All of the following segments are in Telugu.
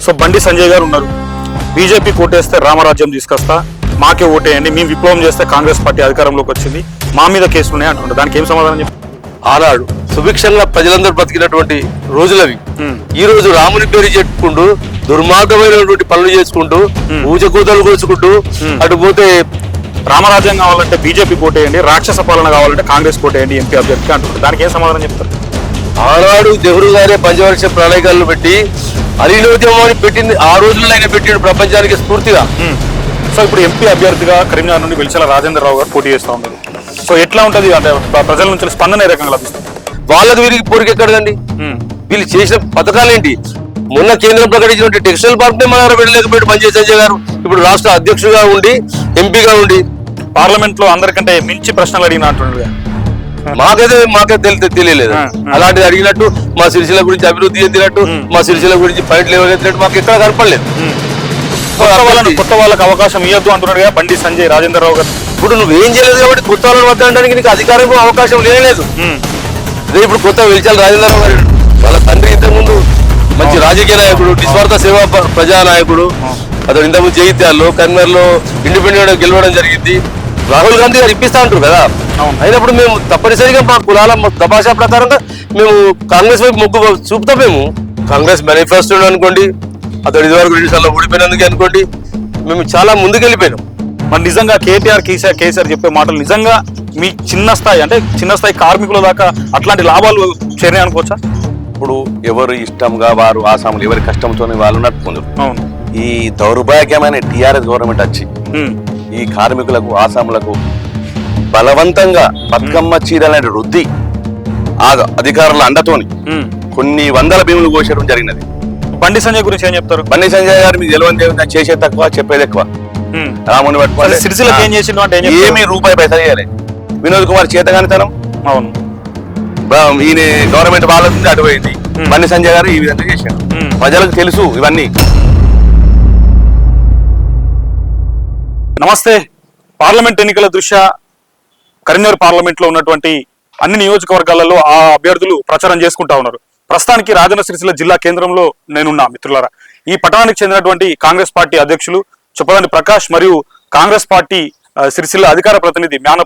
సో బండి సంజయ్ గారు ఉన్నారు. బీజేపీ కోటేస్తే రామరాజ్యం తీసుకొస్తా, మాకే ఓటేయండి, మేము విప్లవం చేస్తే కాంగ్రెస్ పార్టీ అధికారంలోకి వచ్చింది, మా మీద కేసులు ఉన్నాయి అంటున్నారు. దానికి ఏం సమాధానం చెప్పి? ఆనాడు సుభిక్షంగా ప్రజలందరూ బతికినటువంటి రోజులవి. ఈ రోజు రాముని పేరు చెప్పుకుంటూ దుర్మార్గమైనటువంటి పనులు చేసుకుంటూ ఊచకూతలు కోసుకుంటూ అటు పోతే రామరాజ్యం కావాలంటే బీజేపీ కోటేయండి, రాక్షస పాలన కావాలంటే కాంగ్రెస్ కోటేయండి ఎంపీ అభ్యర్థికి అంటున్నారు. దానికి ఏం సమాధానం చెప్తారు? ఆనాడు నెహ్రూ గారే పంచవర్ష ప్రణాళికలను పెట్టి అలీలోద్యమాన్ని పెట్టింది ఆ రోజుల్లో ఆయన పెట్టిన ప్రపంచానికి స్ఫూర్తిగా. సో ఇప్పుడు ఎంపీ అభ్యర్థిగా కరీంనగర్ నుండి వెలిచెల రాజేంద్రరావు గారు పోటీ చేస్తూ ఉన్నారు. సో ఎట్లా ఉంటది అంటే ప్రజల నుంచి స్పందన ఏ రకంగా లభిస్తుంది? వాళ్ళది వీరికి పోరికి ఎక్కడదండి. వీళ్ళు చేసిన పథకాలేంటి? మొన్న కేంద్రం ప్రకటించిన టెక్స్టైల్ పార్క్ నే మన పెట్టలేకపోయాడు బండి సంజయ్ గారు. ఇప్పుడు రాష్ట్ర అధ్యక్షుడిగా ఉండి ఎంపీగా ఉండి పార్లమెంట్ లో అందరికంటే మించి ప్రశ్నలు అడిగిన అంటున్నారు. మాకైతే తెలియలేదు. అలాంటిది అడిగినట్టు మా సిరిసిల్ల గురించి అభివృద్ధి చెందినట్టు మా సిరిసిల్ల గురించి పాయింట్ లేవనెత్తినట్టు మాకు ఎక్కడ కనపడలేదు. కొత్త వాళ్ళకి అవకాశం ఇవ్వద్దు అంటున్నాడు బండి సంజయ్ రాజేంద్రరావు గారు. ఇప్పుడు నువ్వేం చేయలేదు కాబట్టి కొత్త వాళ్ళని వద్దడానికి నీకు అధికారం అవకాశం లేదు. అదే ఇప్పుడు కొత్త వెలిచెల రాజేంద్రరావు గారు వాళ్ళ తండ్రి ఇంతకుముందు మంచి రాజకీయ నాయకుడు, నిస్వార్థ సేవా ప్రజా నాయకుడు. అతను ఇంతకుముందు జగిత్యాల్లో కరీంనగర్లో ఇండిపెండెంట్ గెలవడం జరిగింది. రాహుల్ గాంధీ గారు ఇప్పిస్తా అంటారు కదా. అయినప్పుడు మేము తప్పనిసరిగా మా కులాల తమాషా ప్రకారంగా మేము కాంగ్రెస్ వైపు మొగ్గు చూపుతాం. మేము కాంగ్రెస్ మేనిఫెస్టో అనుకోండి, అతడు ఇదివరకు 2 సార్లు ఓడిపోయినందుకే అనుకోండి, మేము చాలా ముందుకెళ్ళిపోయినాం. మరి నిజంగా కేసీఆర్ చెప్పే మాటలు నిజంగా మీ చిన్న స్థాయి కార్మికుల దాకా అట్లాంటి లాభాలు చేరే అనుకోవచ్చా? ఇప్పుడు ఎవరు ఇష్టంగా వారు ఆసాములు ఎవరి కష్టంతో వాళ్ళు నడుపుకుందరు. అవును. ఈ దౌర్భాగ్యమైన టీఆర్ఎస్ గవర్నమెంట్ వచ్చి ఈ కార్మికులకు ఆసాములకు బలవంతంగా బతుకమ్మ చీరలని రుద్ది ఆ అధికారుల అండతోని కొన్ని వందల భీములు కోసేయడం జరిగినది. బండి సంజయ్ గురించి ఏం చెప్తారు? బండి సంజయ్ గారు మీకు తెలియని చేసేది తక్కువ, చెప్పేది ఎక్కువ. రాముని పట్టుకోవాలి, సిరిసిల్లకి ఏం చేసిండు అంటే ఏమి రూపాయి పైసలు చేయాలి. వినోద్ కుమార్ చేతగానితనం. అవును. ఈయన గవర్నమెంట్ వాళ్ళ నుంచి అటుపోయింది. బండి సంజయ్ గారు ఈ విధంగా చేశారు. ప్రజలకు తెలుసు ఇవన్నీ. నమస్తే. పార్లమెంట్ ఎన్నికల దృష్ట్యా కరీంనగర్ పార్లమెంట్ లో ఉన్నటువంటి అన్ని నియోజకవర్గాలలో ఆ అభ్యర్థులు ప్రచారం చేసుకుంటా ఉన్నారు. ప్రస్తుతానికి రాజన్న సిరిసిల్ల జిల్లా కేంద్రంలో నేనున్నా మిత్రులారా. ఈ పట్టణానికి చెందినటువంటి కాంగ్రెస్ పార్టీ అధ్యక్షులు చొప్పదండి ప్రకాష్ మరియు కాంగ్రెస్ పార్టీ సిరిసిల్ల అధికార ప్రతినిధి మ్యాన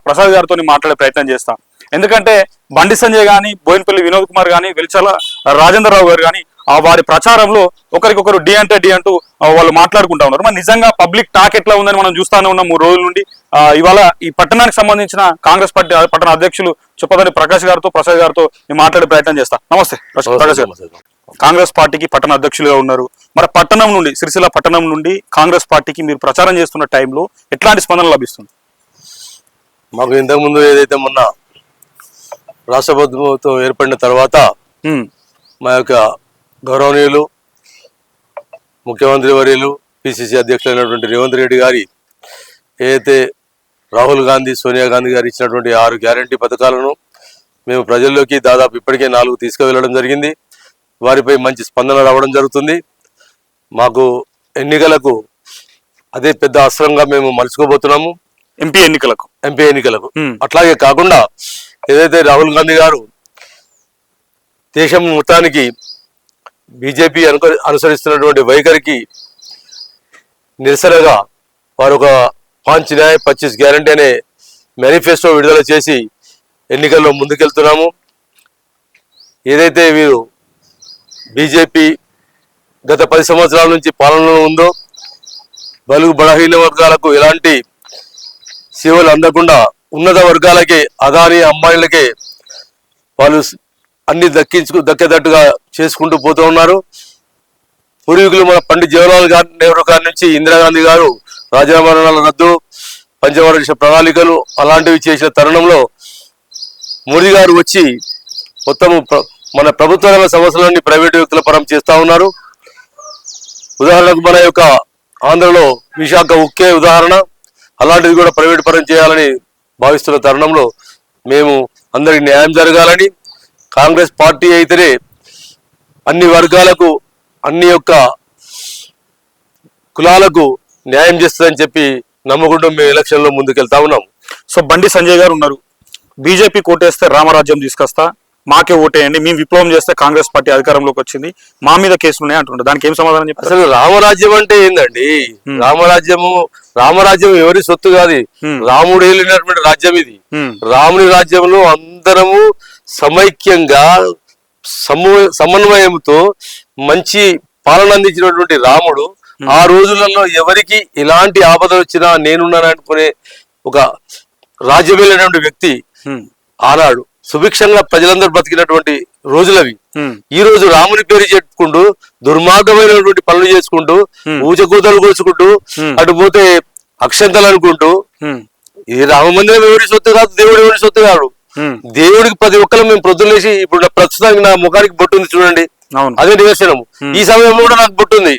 ప్రసాద్ గారితో మాట్లాడే ప్రయత్నం చేస్తాం. ఎందుకంటే బండి సంజయ్ గాని, బోయినపల్లి వినోద్ కుమార్ గాని, వెలిచెల రాజేంద్రరావు గారు గాని వారి ప్రచారంలో ఒకరికొకరు డి అంటూ వాళ్ళు మాట్లాడుకుంటా ఉన్నారు. మరి నిజంగా పబ్లిక్ టాక్ ఎట్లా ఉందని మనం చూస్తానే ఉన్నాం 3 రోజుల నుండి. ఇవాళ ఈ పట్టణానికి సంబంధించిన కాంగ్రెస్ పార్టీ పట్టణ అధ్యక్షులు చొప్పదండి ప్రసాద్ గారితో మాట్లాడే ప్రయత్నం చేస్తా. నమస్తే ప్రకాష్ గారు. కాంగ్రెస్ పార్టీకి పట్టణ అధ్యక్షులుగా ఉన్నారు. మరి పట్టణం నుండి, సిరిసిల్ల పట్టణం నుండి కాంగ్రెస్ పార్టీకి మీరు ప్రచారం చేస్తున్న టైంలో ఎట్లాంటి స్పందన లభిస్తుంది? మాకు ఇంతకుముందు ఏదైతే మొన్న రాష్ట్ర ప్రభుత్వంతో ఏర్పడిన తర్వాత మా యొక్క గౌరవనీయులు ముఖ్యమంత్రి వర్యులు పిసిసి అధ్యక్షులైనటువంటి రేవంత్ రెడ్డి గారి ఏదైతే రాహుల్ గాంధీ, సోనియా గాంధీ గారు ఇచ్చినటువంటి 6 గ్యారంటీ పథకాలను మేము ప్రజల్లోకి దాదాపు ఇప్పటికే 4 తీసుకువెళ్ళడం జరిగింది. వారిపై మంచి స్పందన రావడం జరుగుతుంది. మాకు ఎన్నికలకు అదే పెద్ద అస్త్రంగా మేము మలుచుకోబోతున్నాము. ఎంపీ ఎన్నికలకు అట్లాగే కాకుండా ఏదైతే రాహుల్ గాంధీ గారు దేశం మొత్తానికి బీజేపీ అనుసరిస్తున్నటువంటి వైఖరికి నిరసనగా వారు ఒక 5 న్యాయ 25 గ్యారంటీ అనే మేనిఫెస్టో విడుదల చేసి ఎన్నికల్లో ముందుకెళ్తున్నాము. ఏదైతే వీరు బీజేపీ గత 10 సంవత్సరాల నుంచి పాలనలో ఉందో బలుగు బలహీన వర్గాలకు ఎలాంటి సేవలు అందకుండా ఉన్నత వర్గాలకే, అదాని అమ్మాయిలకే వాళ్ళు అన్ని దక్కేటట్టుగా చేసుకుంటూ పోతూ ఉన్నారు. పూర్వీకులు మన పండిత్ జవహర్లాల్ నెహ్రూ గారి నుంచి ఇందిరాగాంధీ గారు రాజీనామా రద్దు, పంచవర్ష ప్రణాళికలు అలాంటివి చేసిన తరుణంలో మోదీ గారు వచ్చి మొత్తము మన ప్రభుత్వ రంగ సంస్థలన్నీ ప్రైవేటు వ్యక్తుల పరం చేస్తూ ఉన్నారు. ఉదాహరణకు మన యొక్క ఆంధ్రలో విశాఖ ఉక్కే ఉదాహరణ. అలాంటిది కూడా ప్రైవేటు పరం చేయాలని భావిస్తున్న తరుణంలో మేము అందరికి న్యాయం జరగాలని, కాంగ్రెస్ పార్టీ అయితేనే అన్ని వర్గాలకు, అన్ని యొక్క కులాలకు న్యాయం చేస్తుందని చెప్పి నమ్ముకుంటూ మేము ఎలక్షన్లో ముందుకెళ్తా ఉన్నాం. సో బండి సంజయ్ గారు ఉన్నారు. బీజేపీ కోటేస్తే రామరాజ్యం తీసుకొస్తా, మాకే ఓటేయండి, మేము విప్లవం చేస్తే కాంగ్రెస్ పార్టీ అధికారంలోకి వచ్చింది, మా మీద కేసులు ఉన్నాయి అంటుంటారు. దానికి ఏం సమాధానం చెప్తారు? అసలు రామరాజ్యం అంటే ఏందండి? రామరాజ్యం ఎవరి సొత్తు కాదు, రాముడు వెళ్ళినటువంటి రాజ్యం ఇది. రాముని రాజ్యంలో అందరము సమైక్యంగా సమన్వయంతో మంచి పాలన అందించినటువంటి రాముడు ఆ రోజులలో ఎవరికి ఎలాంటి ఆపదలు వచ్చినా నేనున్నాను అనుకునే ఒక రాజ్యం వెళ్ళినటువంటి వ్యక్తి ఆనాడు సుభిక్షంగా ప్రజలందరూ బతికినటువంటి రోజులవి. ఈ రోజు రాముని పేరు చెప్పుకుంటూ దుర్మార్గమైనటువంటి పనులు చేసుకుంటూ ఊచకూతలు కూర్చుకుంటూ అటు పోతే అక్షంతలు అనుకుంటూ ఈ రామ మందిరం ఎవరి సొత్తు కాదు, దేవుడు ఎవరి సొత్తు కాదు. దేవుడికి ప్రతి ఒక్కరు మేము ప్రొద్దులేసి ఇప్పుడు ప్రస్తుతానికి నా ముఖానికి బొట్టు ఉంది చూడండి, అదే నిదర్శనము. ఈ సమయంలో కూడా నాకు బొట్టు ఉంది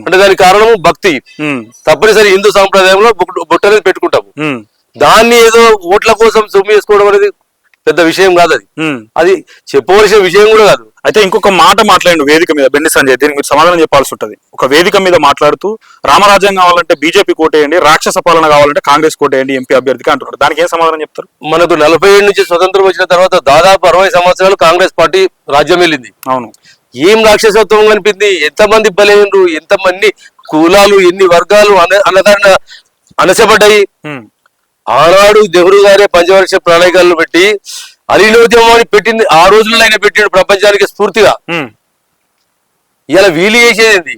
అంటే దానికి కారణము భక్తి. తప్పనిసరి హిందూ సాంప్రదాయంలో బొట్టు అనేది పెట్టుకుంటాము. దాన్ని ఏదో ఓట్ల కోసం సొమ్ము చేసుకోవడం అనేది పెద్ద విషయం కాదు, అది చెప్పవలసిన విషయం కూడా కాదు. అయితే ఇంకొక మాట మాట్లాడండి వేదిక మీద బండి సంజయ్, దీనికి మీరు సమాధానం చెప్పాల్సి ఉంటుంది. ఒక వేదిక మీద మాట్లాడుతూ రామరాజ్యం కావాలంటే బీజేపీ కోటేయండి, రాక్షస పాలన కావాలంటే కాంగ్రెస్ కోటేయండి ఎంపీ అభ్యర్థిగా అంటున్నారు. దానికి ఏం సమాధానం చెప్తారు? మనకు 47 నుంచి స్వతంత్రం వచ్చిన తర్వాత దాదాపు 60 సంవత్సరాలు కాంగ్రెస్ పార్టీ రాజ్యం వెళ్ళింది. అవును, ఏం రాక్షసత్వం కనిపింది? ఎంతమంది బలైనరు, ఎంతమంది కులాలు, ఎన్ని వర్గాలు అనసపడ్డాయి. ఆనాడు నెహ్రూ గారే పంచవర్ష ప్రణాళికలను పెట్టి అలీలోద్యమాన్ని పెట్టింది. ఆ రోజుల్లో ఆయన పెట్టిండు ప్రపంచానికి స్ఫూర్తిగా. ఇలా వీలు చేసేది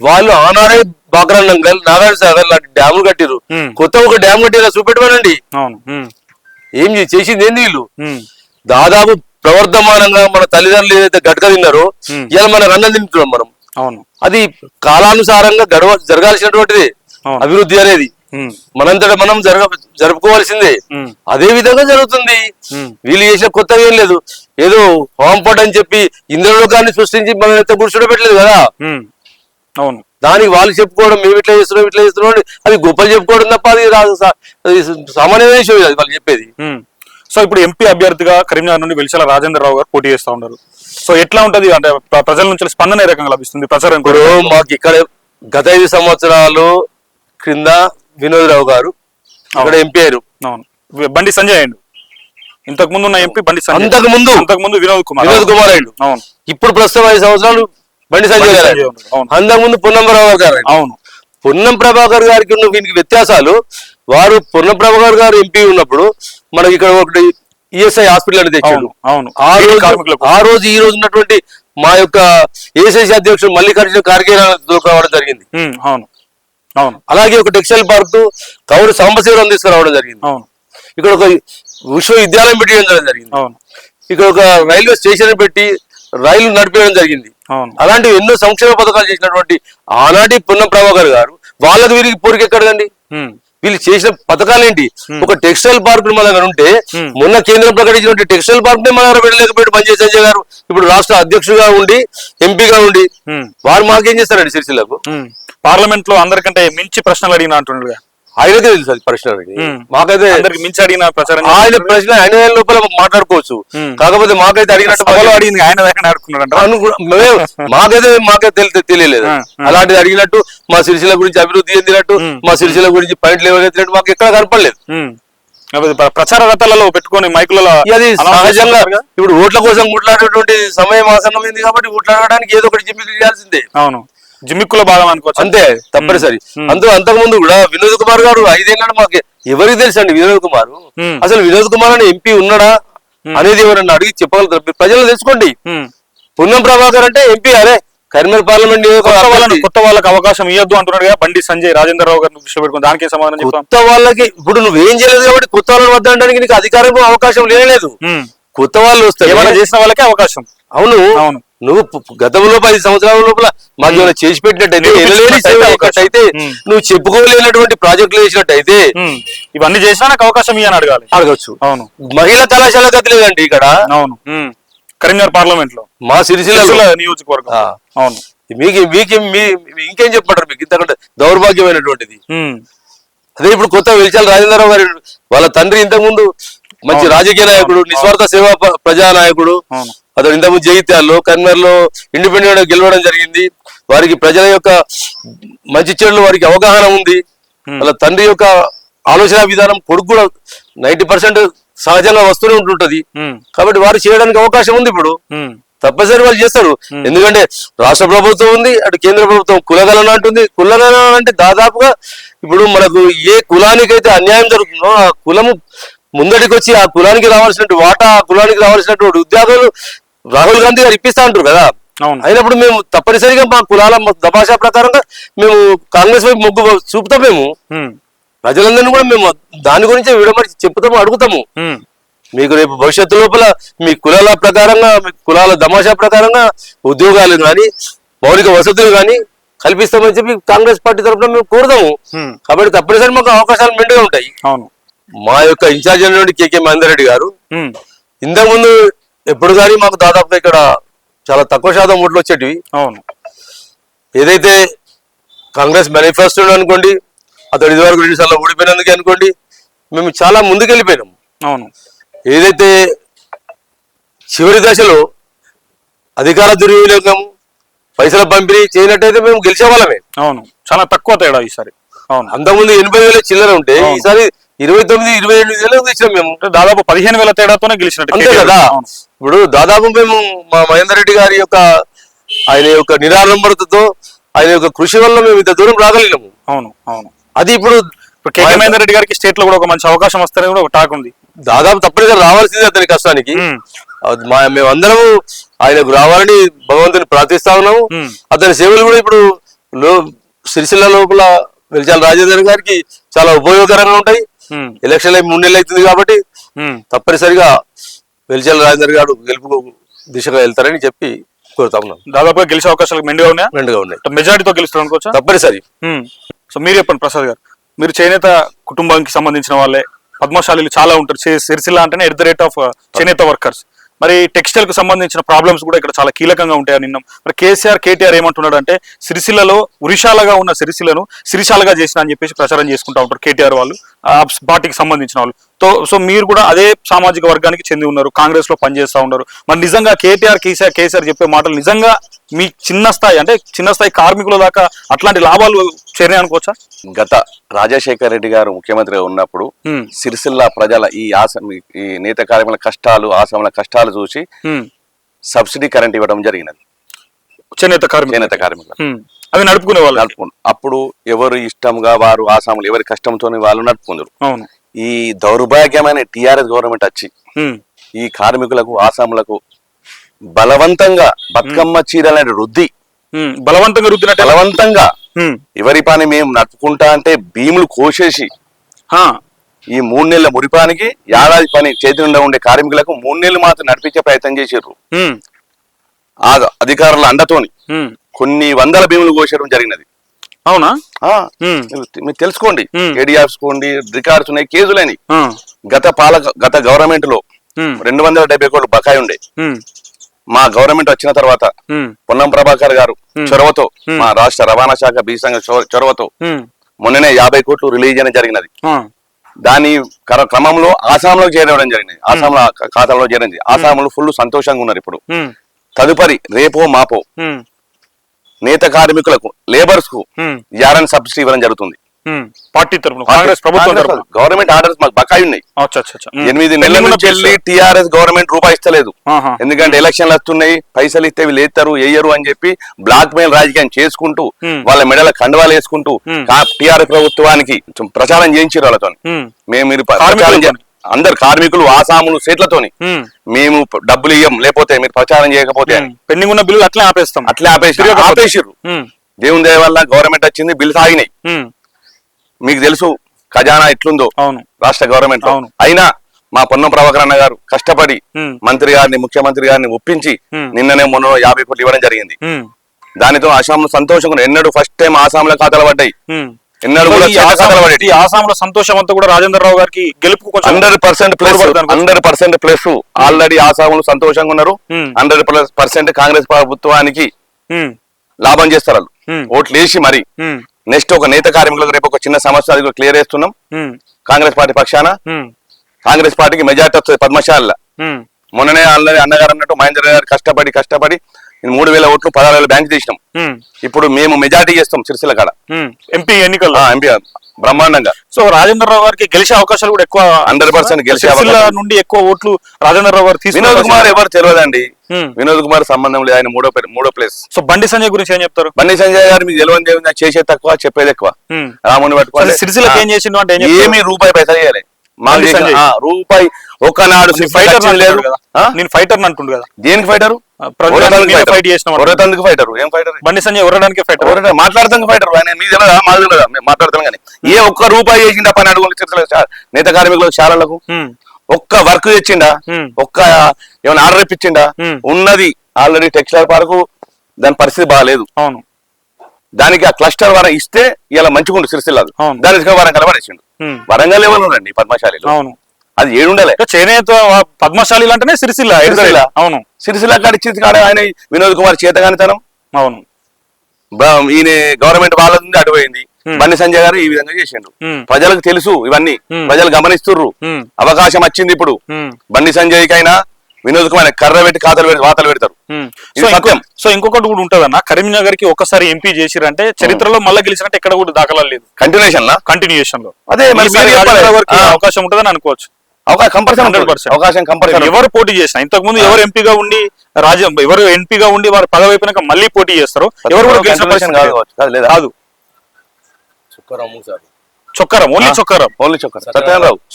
వాళ్ళు ఆనాడే బాగ్రా నంగల్, నాగార్జున సాగర్ లాంటి డ్యాములు కట్టిరు. కొత్త ఒక డ్యామ్ కట్టిరా చూపెట్టమనండి. ఏం చేసింది ఏంది వీళ్ళు? దాదాపు ప్రవర్ధమానంగా మన తల్లిదండ్రులు ఏదైతే గట్క తిన్నారో ఇలా మనకు అన్నం తింటున్నాం మనం. అవును, అది కాలానుసారంగా జరగాల్సినటువంటిది అభివృద్ధి అనేది. మనంతటా మనం జరుపుకోవాల్సిందే. అదే విధంగా జరుగుతుంది. వీళ్ళు చేసిన కొత్తగా ఏం లేదు, ఏదో హోంపట్ అని చెప్పి ఇంద్రలోకాన్ని సృష్టించి మనం ఎంత కూర్చోబెట్టలేదు కదా. అవును, దానికి వాళ్ళు చెప్పుకోవడం మేము ఇట్లా చేస్తున్నాం అది గొప్పలు చెప్పుకోవడం తప్ప అది సామాన్యమైన విషయం అది వాళ్ళు చెప్పేది. సో ఇప్పుడు ఎంపీ అభ్యర్థిగా కరీంనగర్ నుండి వెలిశాల రాజేంద్రరావు గారు పోటీ చేస్తా ఉన్నారు. సో ఎట్లా ఉంటది అంటే ప్రజల నుంచి స్పందన ఏ రకంగా లభిస్తుంది? ప్రచారం మాకు ఇక్కడ గత 5 సంవత్సరాలు క్రింద వినోదరావు గారు అక్కడ ఎంపీ అయ్యారు. అవును, బండి సంజయ్ అయ్యండు. ఇంతకు ముందు ఉన్న ఎంపీ బండి సంజయ్, అంతకు ముందు వినోద్ కుమార్ అయ్యాడు. అవును, ఇప్పుడు ప్రస్తుతం 5 సంవత్సరాలు బండి సంజయ్ గారు. అంతకుముందు పొన్నం ప్రభాకర్ గారు. అవును, పొన్నం ప్రభాకర్ గారికి ఉన్న వీనికి వ్యత్యాసాలు, వారు పొన్నం ప్రభాకర్ గారు ఎంపీ ఉన్నప్పుడు మనకి ఇక్కడ ఒకటి ఈఎస్ఐ హాస్పిటల్ అని తెచ్చాడు. అవును, ఆ రోజు ఈ రోజు ఉన్నటువంటి మా యొక్క ఏసీసీ అధ్యక్షుడు మల్లికార్జున ఖార్గే రావడం జరిగింది. అవును అవును, అలాగే ఒక టెక్స్టైల్ పార్క్ కౌరు సాంబశివరావు తీసుకురావడం జరిగింది. అవును, ఇక్కడ ఒక విశ్వవిద్యాలయం పెట్టడం జరిగింది. అవును, ఇక్కడ ఒక రైల్వే స్టేషన్ పెట్టి రైలు నడిపేయడం జరిగింది. అలాంటివి ఎన్నో సంక్షేమ పథకాలు చేసినటువంటి ఆనాటి పొన్నం ప్రభాకర్ గారు వాళ్ళకి వీరికి పోరికి ఎక్కడండి? వీళ్ళు చేసిన పథకాలు ఏంటి? ఒక టెక్స్టైల్ పార్క్ మన దగ్గర ఉంటే మొన్న కేంద్రం ప్రకటించిన టెక్స్టైల్ పార్క్ నే మన దగ్గర పెట్టలేకపోయాడు బండి సంజయ్ గారు. ఇప్పుడు రాష్ట్ర అధ్యక్షుడిగా ఉండి ఎంపీగా ఉండి వారు మాకేం చేస్తారండి? సిరిసిల్లకు పార్లమెంట్ లో అందరికంటే మించి ప్రశ్నలు అడిగిన అంటున్నాడు. ఆయనకే తెలుసు అది ప్రశ్న. మాకైతే అందరికి మించి అడిగిన ప్రచారం ఆయన ప్రశ్న ఆయన లోపల మాట్లాడుకోవచ్చు. కాకపోతే మాకైతే అడిగినట్టు అడిగింది ఆయన మాకైతే తెలియలేదు. అలాంటిది అడిగినట్టు మా సిరిసిల్ల గురించి అభివృద్ధి చెందినట్టు మా సిరిసిల్ల గురించి పాయింట్ లేవనెత్తినట్టు మాకు ఎక్కడ కనపడలేదు. ప్రచార రథాలలో పెట్టుకొని మైకులలో అది సహజంగా ఇప్పుడు ఓట్ల కోసం కొట్లాడేటువంటి సమయం ఆసన్నమైంది కాబట్టి కొట్లాడడానికి ఏదో ఒకటి జిమ్మికి చేయాల్సిందే. అవును, జిమ్మిక్కుల భాగం అనుకోవచ్చు, అంతే, తప్పనిసరి. అంతకు ముందు కూడా వినోద్ కుమార్ గారు 5 ఏళ్ళ మాకు ఎవరికి తెలుసు అండి వినోద్ కుమార్? అసలు వినోద్ కుమార్ అని ఎంపీ ఉన్నాడా అనేది ఎవరన్నా అడిగి చెప్పగలుగుతారు? ప్రజలు తెలుసుకోండి. పొన్నం ప్రభాకర్ అంటే ఎంపీ, అరే కరీంనగర్ పార్లమెంట్ కొత్త వాళ్ళకి అవకాశం ఇవ్వద్దు అంటున్నాడు కదా బండి సంజయ్ రాజేంద్రరావు గారిని దృష్టి పెట్టుకుని. దానికి సమాధానం చెప్తాం. కొత్త వాళ్ళకి ఇప్పుడు నువ్వేం చేయలేదు కాబట్టి కొత్త వాళ్ళని వద్దడానికి నీకు అధికారం అవకాశం లేదు. కొత్త వాళ్ళు వస్తారు, ఏమైనా చేసిన వాళ్ళకే అవకాశం. అవును అవును, నువ్వు గతంలో 10 సంవత్సరాల లోపల మాకు ఏమైనా చేసి పెట్టినట్టయితే నువ్వు చెప్పుకోలేనటువంటి ప్రాజెక్టులు వేసినట్టయితే ఇవన్నీ చేసినా నాకు అవకాశం ఇవ్వని అడగచ్చు. అవును, మహిళా కళాశాల గతి లేదండి ఇక్కడ. అవును, కరీంనగర్ పార్లమెంట్ లో మా సిరిసిల్ల నియోజకవర్గం. అవును, మీకు ఇంకేం చెప్పమంటారు? మీకు ఇంతకంటే దౌర్భాగ్యమైనటువంటిది అదే. ఇప్పుడు కొత్త వెలిచాల రాజేంద్రరావు గారు వాళ్ళ తండ్రి ఇంతకుముందు మంచి రాజకీయ నాయకుడు, నిస్వార్థ సేవా ప్రజానాయకుడు. అతను ఇంతకుముందు జగిత్యాల్లో కరీంనగర్ లో ఇండిపెండెంట్ గా గెలవడం జరిగింది. వారికి ప్రజల యొక్క మంచి చెడులు వారికి అవగాహన ఉంది. వాళ్ళ తండ్రి యొక్క ఆలోచన విధానం కొడుకు కూడా 90% సహజంగా వస్తూనే ఉంటుంటది. ఉమ్, కాబట్టి వారు చేయడానికి అవకాశం ఉంది. ఇప్పుడు ఉమ్, తప్పనిసరి వాళ్ళు చేస్తారు. ఎందుకంటే రాష్ట్ర ప్రభుత్వం ఉంది, అటు కేంద్ర ప్రభుత్వం కులగలన అంటుంది. కులగలన అంటే దాదాపుగా ఇప్పుడు మనకు ఏ కులానికైతే అన్యాయం జరుగుతుందో ఆ కులము ముందటికి వచ్చి ఆ కులానికి రావాల్సినట్టు వాటా, ఆ కులానికి రావాల్సినటువంటి ఉద్యోగాలు రాహుల్ గాంధీ గారు ఇప్పిస్తా అంటారు కదా. అవును. అయినప్పుడు మేము తప్పనిసరిగా మా కులాల దభాషా ప్రకారంగా మేము కాంగ్రెస్ వైపు మొగ్గు చూపుతాం. మేము ఉమ్, ప్రజలందరినీ కూడా మేము దాని గురించే విడమరి చెప్తాము, అడుగుతాము. ఉమ్, మీకు రేపు భవిష్యత్తు లోపల మీ కులాల ప్రకారంగా, మీ కులాల దమాషా ప్రకారంగా ఉద్యోగాలు కానీ మౌలిక వసతులు కానీ కల్పిస్తామని చెప్పి కాంగ్రెస్ పార్టీ తరఫున మేము కోరుతాము. ఉమ్, కాబట్టి తప్పనిసరి మాకు అవకాశాలు మెండుగా ఉంటాయి. అవును. మా యొక్క ఇన్ఛార్జ్ అయినటువంటి కేకే మహేందర్ రెడ్డి గారు ఉమ్, ఇంతకుముందు ఎప్పుడు కానీ మాకు దాదాపుగా ఇక్కడ చాలా తక్కువ శాతం ఓట్లు వచ్చేటివి. అవును. ఏదైతే కాంగ్రెస్ మేనిఫెస్టో అనుకోండి, అతడు ఇదివరకు 2 సార్లు ఓడిపోయినందుకే అనుకోండి, మేము చాలా ముందుకెళ్ళిపోయినాము. అవును. ఏదైతే చివరి దశలో అధికార దుర్వినియోగం, పైసల పంపిణీ చేయనట్టయితే మేము గెలిచేవాళ్ళమే. అవును, చాలా తక్కువ తేడా ఈసారి. అవును. అంతకుముందు 80,000 చిల్లర ఉంటే అవును. ఈసారి 29-28 తెచ్చినాం మేము. అంటే దాదాపు 15,000 తేడాతోనే గెలిచినట్టు అంతే కదా. అవును. ఇప్పుడు దాదాపు మేము మా మహేందర్ రెడ్డి గారి యొక్క ఆయన యొక్క నిరాడంబరతతో, ఆయన యొక్క కృషి వల్ల మేము ఇంత దూరం రాగలిగినాము. అవును. అవును. అది ఇప్పుడు ఇప్పుడు కేకే మహేందర్ రెడ్డి గారికి స్టేట్ లో కూడా ఒక మంచి అవకాశం వస్తారని కూడా ఒక టాక్ ఉంది. దాదాపు తప్పనిసరిగా రావాల్సింది అతని కష్టానికి. ఉమ్, మేమందరము ఆయనకు రావాలని భగవంతుని ప్రార్థిస్తా ఉన్నాము. ఉమ్, అతని సేవలు కూడా ఇప్పుడు సిరిసిల్ల లోపల వెలిచాల రాజేందర్ గారికి చాలా ఉపయోగకరంగా ఉంటాయి. ఉమ్, ఎలక్షన్ 3 నెలలు అవుతుంది కాబట్టి ఉమ్. తప్పనిసరిగా వెలిచాల రాజేందర్ గారు గెలుపు దిశగా వెళ్తారని చెప్పి కోరుతా ఉన్నాం. దాదాపుగా గెలిచే అవకాశాలు మెండుగా ఉన్నాయా? మెండుగా ఉన్నాయి. మెజారిటీతో గెలుస్తారు అనుకోవచ్చా? తప్పనిసరి. సో మీరు చెప్పండి ప్రసాద్ గారు, మీరు చేనేత కుటుంబానికి సంబంధించిన వాళ్ళే, పద్మశాలీలు చాలా ఉంటారు. సిరిసిల్ల అంటేనే @ చేనేత వర్కర్స్. మరి టెక్స్టైల్ కు సంబంధించిన ప్రాబ్లమ్స్ కూడా ఇక్కడ చాలా కీలకంగా ఉంటాయని నిన్నాం. మరి కేటీఆర్ ఏమంటున్నాడు అంటే సిరిసిల్లలో ఉరిశాలగా ఉన్న సిరిసిల్లను సిరిశాలగా చేసిన అని చెప్పేసి ప్రచారం చేసుకుంటా ఉంటారు కేటీఆర్ వాళ్ళు, ఆ పార్టీకి సంబంధించిన వాళ్ళు. సో మీరు కూడా అదే సామాజిక వర్గానికి చెంది ఉన్నారు, కాంగ్రెస్ లో పనిచేస్తా ఉన్నారు. మరి నిజంగా కేసీఆర్ చెప్పే మాటలు నిజంగా మీ చిన్న స్థాయి కార్మికుల దాకా అట్లాంటి లాభాలు చేరాయి అనుకోవచ్చా? గత రాజశేఖర్ రెడ్డి గారు ముఖ్యమంత్రిగా ఉన్నప్పుడు సిరిసిల్ల ప్రజల ఈ నేత కార్మికుల కష్టాలు, ఆసాముల కష్టాలు చూసి సబ్సిడీ కరెంట్ ఇవ్వడం జరిగినది చేనేత కార్మికులు. అవి నడుపుకునే వాళ్ళు. అప్పుడు ఎవరు ఇష్టంగా వారు ఆసాములు ఎవరి కష్టంతో వాళ్ళు నడుపుకుందరు. అవును. ఈ దౌర్భాగ్యమైన టిఆర్ఎస్ గవర్నమెంట్ వచ్చి ఈ కార్మికులకు, ఆసాములకు బలవంతంగా బతుకమ్మ చీరలని బలవంతంగా ఎవరి పని మేము నడుపుకుంటా అంటే భీములు కోసేసి ఈ 3 నెలల మురిపానికి ఏడాది పని చేతి నిండా ఉండే కార్మికులకు 3 నెలలు మాత్రం నడిపించే ప్రయత్నం చేసారు. ఆ అధికారుల అండతోని కొన్ని వందల భీములు కోసేయడం జరిగినది. అవునా? మీరు తెలుసుకోండి, ఏడీఆర్స్ కోండి, రికార్డ్స్ ఉన్నాయి, కేసులని. గత గవర్నమెంట్ లో 270 కోట్లు బకాయి ఉండే. మా గవర్నమెంట్ వచ్చిన తర్వాత పొన్నం ప్రభాకర్ గారు చొరవతో, మా రాష్ట్ర రవాణా శాఖ బీసంఘ చొరవతో మొన్ననే 50 కోట్లు రిలీజ్ చేయడం జరిగినది. దాని క్రమంలో ఆసాంలో చేరడం జరిగింది. ఆసాంలో ఖాతాలో చేరింది. ఆసాంలో ఫుల్ సంతోషంగా ఉన్నారు. ఇప్పుడు తదుపరి రేపో మాపో నేత కార్మికులకు, లేబర్స్ కు యారన్ సబ్సిడీ ఇవ్వడం జరుగుతుంది. పార్టీ తరఫున, కాంగ్రెస్ ప్రభుత్వం తరఫున గవర్నమెంట్ ఆర్డర్స్ మాకు బకాయి ఉన్నాయి. 8 నెలల నుంచి వెళ్ళి టీఆర్ఎస్ గవర్నమెంట్ రూపాయి ఇస్తలేదు. ఎందుకంటే ఎలక్షన్లు వస్తున్నాయి, పైసలు ఇస్తే వీళ్ళు ఎత్తారు వేయరు అని చెప్పి బ్లాక్ మెయిల్ రాజకీయం చేసుకుంటూ వాళ్ళ మెడల కండువాలు వేసుకుంటూ టీఆర్ఎస్ ప్రభుత్వానికి ప్రచారం చేయించారు వాళ్ళతో. మీరు అందరు కార్మికులు, ఆసాములు సేట్లతోని మేము డబ్బులు ఇయ్యం లేకపోతే మీరు ప్రచారం చేయకపోతే పెండింగ్ ఉన్న బిల్లు అట్లే ఆపేసిర్రు. దేవుని దయ వల్ల గవర్నమెంట్ వచ్చింది, బిల్లు సాగినాయి. మీకు తెలుసు ఖజానా ఎట్లుందో రాష్ట్ర గవర్నమెంట్ లో. అయినా మా పొన్నం ప్రభాకర్ అన్న గారు కష్టపడి మంత్రి గారిని, ముఖ్యమంత్రి గారిని ఒప్పించి నిన్ననే మొన్న 50 కోట్లు ఇవ్వడం జరిగింది. దానితో ఆసాం సంతోషంగా ఎన్నడూ ఫస్ట్ టైం ఆసాంల ఖాతాలు పడ్డాయి. ఎన్నడూ కూడా ఆసాంలో సంతోషం అంతా కూడా రాజేంద్ర రావు గారికి గెలుపు 100% ప్లస్. ఆల్రెడీ ఆసాములు సంతోషంగా ఉన్నారు. 100% కాంగ్రెస్ ప్రభుత్వానికి లాభం చేస్తారు వాళ్ళు. ఓట్లు వేసి మరి నెక్స్ట్ ఒక నేత కార్మికులకు రేపు ఒక చిన్న సమస్య అది క్లియర్ చేస్తున్నాం. కాంగ్రెస్ పార్టీ పక్షాన కాంగ్రెస్ పార్టీకి మెజార్టీ వస్తుంది పద్మశాల. మొన్ననే ఆల్రెడీ అన్నగారు అన్నట్టు మహేంద్ర గారు కష్టపడి 3,000 ఓట్లు 16,000 బ్యాంక్ తీసినాం. ఇప్పుడు మేము మెజార్టీ చేస్తాం సిరిసిల్ల కాడ ఎంపీ ఎన్నికల్లో ఎంపీ బ్రహ్మాండంగా. సో రాజేంద్రరావు గారికి గెలిచే అవకాశాలు కూడా ఎక్కువ, 100% గెలిచే సిరిసిల్ల అవకాశం. నుండి ఎక్కువ ఓట్లు రాజేంద్రరావు గారు వినోద్ కుమార్ తీసుకున్నారు. ఎవరు తెలియదండి. వినోద్ కుమార్ సంబంధం లేదు, ఆయన మూడో ప్లేస్. సో బండి సంజయ్ గురించి ఏం చెప్తారు? బండి సంజయ్ గారు మీకు తెలియదు, చేసేది తక్కువ చెప్పేది ఎక్కువ. రాముని పట్టుకోవాలి. సిరిసిల్లకి ఏం చేసిండు అంటే ఏం చెప్తారు? ఏమి రూపాయి పైసలు చేయాలి మాకు బండి సంజయ్. రూపాయి ఒకనాడు ఫైటర్ లేదు. నేను ఫైటర్ అంటుండు కదా, దేనికి ఫైటరు? ఫైట్ చేసిన ఒరతందుకు ఫైటరు. ఏం ఫైటర్? బండి సంజయ్ ఉరడానికి ఫైటర్, మాట్లాడతాం ఫైటర్. ఆయన మీకు తెలియదా? మాకు తెలియదా? మాట్లాడతాం కానీ ఏ ఒక్క రూపాయి చేసిండా పని అడుగులు నేత కార్మికులకు శాలలకు ఒక్క వర్క్ తెచ్చిండా? ఒక్క ఏమైనా ఆర్డర్ ఇప్పించిండా? ఉన్నది ఆల్రెడీ టెక్స్టైల్ పార్కు, దాని పరిస్థితి బాగాలేదు. అవును, దానికి ఆ క్లస్టర్ వరం ఇస్తే ఇలా మంచిగుండు సిరిసిల్లాదు. దాని వరంగల్ పడేసిండు. వరంగల్ ఎవరు రండి పద్మశాలి? అవును, అది ఏడుండాలి. చేనేత పద్మశాలి అంటేనే సిరిసిల్ల. అవును, సిరిసిల్ల కాడ ఇచ్చింది కాడ ఆయన వినోద్ కుమార్ చేతగానితనం. అవును, ఈయన గవర్నమెంట్ వాళ్ళది అటుపోయింది. బండి సంజయ్ గారు ఈ విధంగా చేసిండు. ప్రజలకు తెలుసు ఇవన్నీ, ప్రజలు గమనిస్తుర్రు. అవకాశం వచ్చింది ఇప్పుడు. బండి సంజయ్ కైనా వినోద్ కుమార్ కర్ర పెట్టి వాతలు పెడతారు. సో ఇంకొకటి కూడా ఉంటదన్న, కరీంనగర్ కి ఒక్కసారి ఎంపీ చేసిరంటే చరిత్రలో మళ్ళీ గెలిచినట్టు ఎక్కడ కూడా దాఖలాలు లేదు. కంటిన్యూషన్ లో అదే అవకాశం ఉంటుందని అనుకోవచ్చు. అవకాశం కంపల్సరీ. ఎవరు పోటీ చేసినా, ఇంతకు ముందు ఎవరు ఎంపీగా ఉండి ఎవరు ఎంపీగా ఉండి వారు పదవి అయిపోయినాక మళ్ళీ పోటీ చేస్తారు. ఎవరు కూడా గెలిచిన పరిస్థితి కాదు. చొక్కారం, ఓన్లీ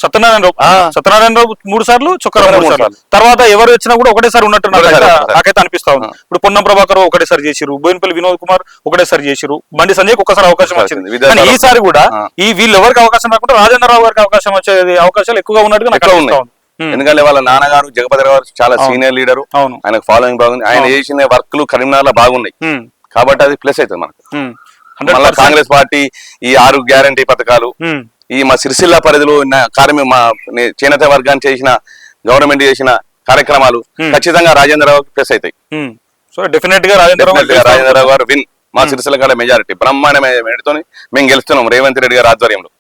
సత్యనారాయణరావు 3 సార్లు, చొక్కారం 3 సార్లు. తర్వాత ఎవరు వచ్చినా కూడా ఒకటేసారి ఉన్నట్టు నాకైతే అనిపిస్తా ఉంది. ఇప్పుడు పొన్నం ప్రభాకర్ ఒకటేసారి చేసిరు, బోయినపల్లి వినోద్ కుమార్ ఒకటేసారి చేసిరు, బండి సంజయ్ ఒక్కసారి అవకాశం వచ్చింది. కానీ ఈసారి కూడా వీళ్ళు ఎవరికి అవకాశం రాకుండా రాజేంద్రరావు గారికి అవకాశం వచ్చే అవకాశాలు ఎక్కువగా ఉన్నట్టుగా నాకు అనిపిస్తా ఉంది. ఎందుకంటే వాళ్ళ నాన్నగారు జగపతి గారు చాలా సీనియర్ లీడర్. ఆయనకు ఫాలోయింగ్ బాగుంది. ఆయన చేసిన వర్క్లు కరీంనగర్ లో బాగున్నాయి కాబట్టి అది ప్లస్ అవుతుంది మనకు. మళ్ళా కాంగ్రెస్ పార్టీ ఈ 6 గ్యారంటీ పథకాలు, ఈ మా సిరిసిల్ల పరిధిలో ఉన్న మా చేనేత వర్గాన్ని చేసిన గవర్నమెంట్ చేసిన కార్యక్రమాలు ఖచ్చితంగా రాజేంద్రరావు ప్లస్ అవుతాయి. సో డెఫినెట్ గా రాజేంద్రరావు గారు విన్. మా సిరిసిల్ల కాడ మెజారిటీ బ్రహ్మాండమైన మేము గెలుస్తున్నాం రేవంత్ రెడ్డి గారి ఆధ్వర్యంలో.